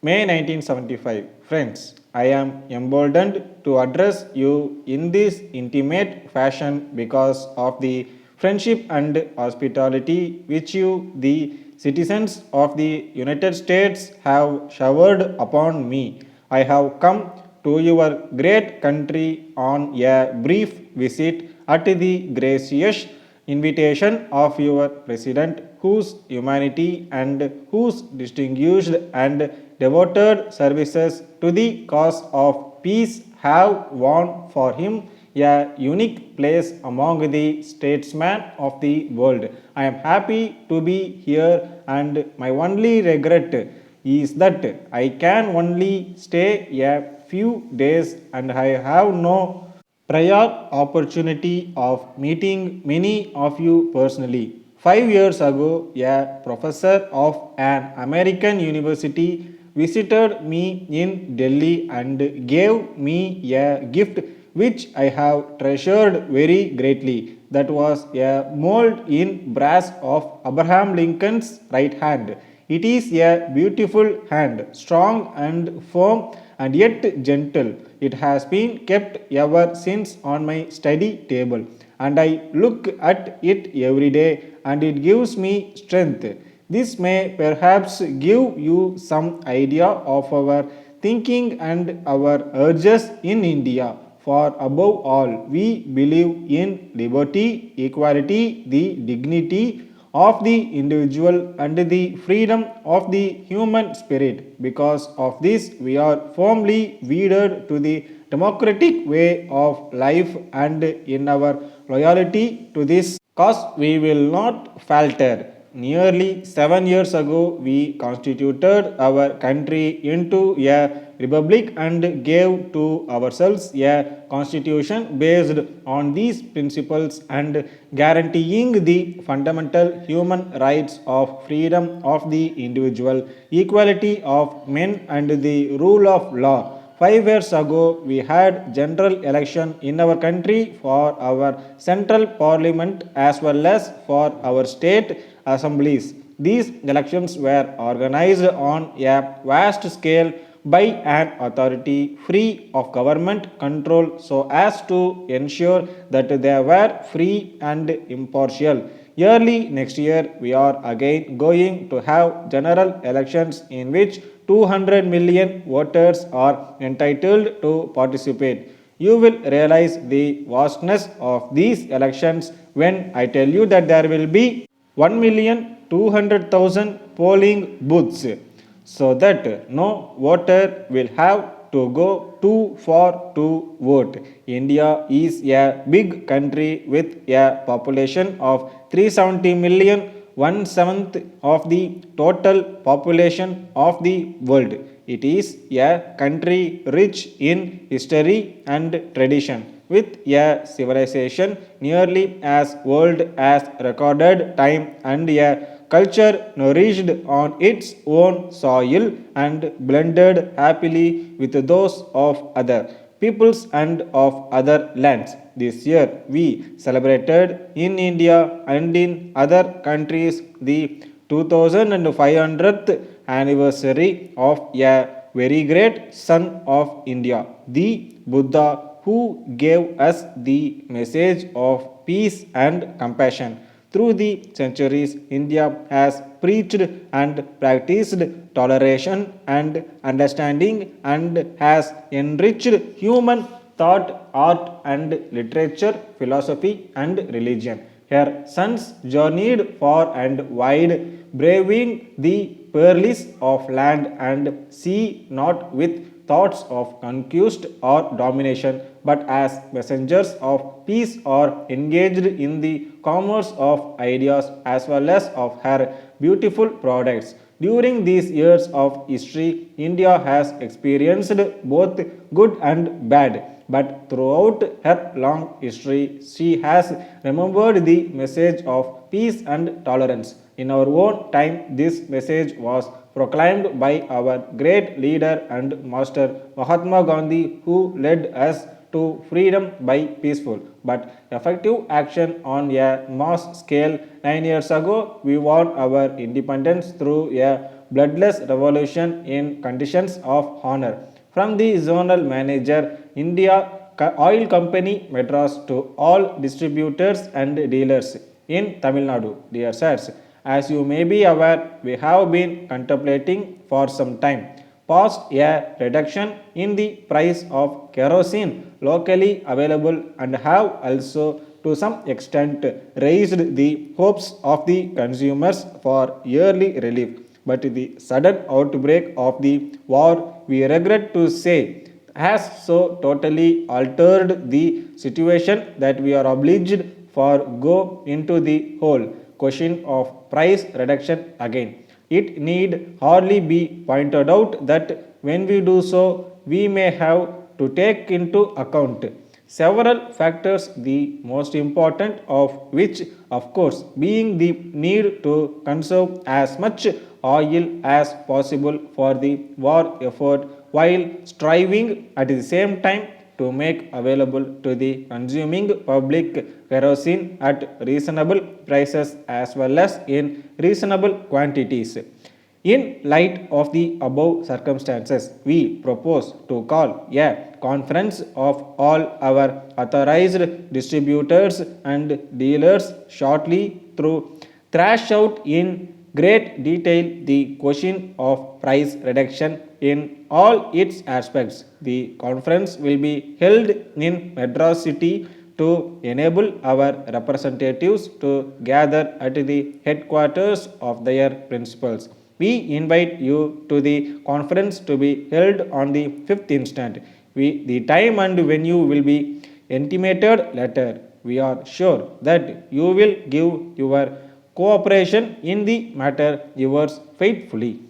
May 1975. Friends, I am emboldened to address you in this intimate fashion because of the friendship and hospitality which you, the citizens of the United States, have showered upon me. I have come to your great country on a brief visit at the gracious invitation of your president, whose humanity and whose distinguished and devoted services to the cause of peace have won for him a unique place among the statesmen of the world. I am happy to be here, and my only regret is that I can only stay a few days and I have no prior opportunity of meeting many of you personally. 5 years ago, a professor of an American university visited me in Delhi and gave me a gift which I have treasured very greatly. That was a mold in brass of Abraham Lincoln's right hand. It is a beautiful hand, strong and firm and yet gentle. It has been kept ever since on my study table, and I look at it every day, and it gives me strength. This may perhaps give you some idea of our thinking and our urges in India. For above all, we believe in liberty, equality, the dignity of the individual and the freedom of the human spirit. Because of this, we are firmly wedded to the democratic way of life, and in our loyalty to this cause, we will not falter. Nearly 7 years ago, we constituted our country into a republic and gave to ourselves a constitution based on these principles and guaranteeing the fundamental human rights of freedom of the individual, equality of men, and the rule of law. 5 years ago, we had general election in our country for our central parliament as well as for our state assemblies. These elections were organized on a vast scale by an authority free of government control so as to ensure that they were free and impartial. Early next year, we are again going to have general elections in which 200 million voters are entitled to participate. You will realize the vastness of these elections when I tell you that there will be 1,200,000 polling booths, so that no voter will have to go too far to vote. India is a big country with a population of 370 million, one seventh of the total population of the world. It is a country rich in history and tradition, with a civilization nearly as old as recorded time and a culture nourished on its own soil and blended happily with those of other peoples and of other lands. This year we celebrated in India and in other countries the 2500th anniversary of a very great son of India, the Buddha, who gave us the message of peace and compassion. Through the centuries, India has preached and practiced toleration and understanding and has enriched human thought, art, and literature, philosophy, and religion. Her sons journeyed far and wide, braving the perils of land and sea, not with thoughts of conquest or domination, but as messengers of peace or engaged in the commerce of ideas as well as of her beautiful products. During these years of history, India has experienced both good and bad, but throughout her long history, she has remembered the message of peace and tolerance. In our own time, this message was proclaimed by our great leader and master Mahatma Gandhi, who led us to freedom by peaceful but effective action on a mass scale. 9 years ago, we won our independence through a bloodless revolution in conditions of honor. From the zonal manager, India Oil Company Madras to all distributors and dealers in Tamil Nadu, dear sirs. As you may be aware, we have been contemplating for some time past a reduction in the price of kerosene locally available and have also to some extent raised the hopes of the consumers for yearly relief. But the sudden outbreak of the war, we regret to say, has so totally altered the situation that we are obliged for go into the whole question of price reduction again. It need hardly be pointed out that when we do so, we may have to take into account several factors, the most important of which, of course, being the need to conserve as much oil as possible for the war effort while striving at the same time to make available to the consuming public kerosene at reasonable prices as well as in reasonable quantities. In light of the above circumstances, we propose to call a conference of all our authorized distributors and dealers shortly through thrash out in great detail the question of price reduction in all its aspects. The conference will be held in Madras City to enable our representatives to gather at the headquarters of their principals. We invite you to the conference to be held on the 5th instant. The time and venue will be intimated later. We are sure that you will give your cooperation in the matter yours faithfully.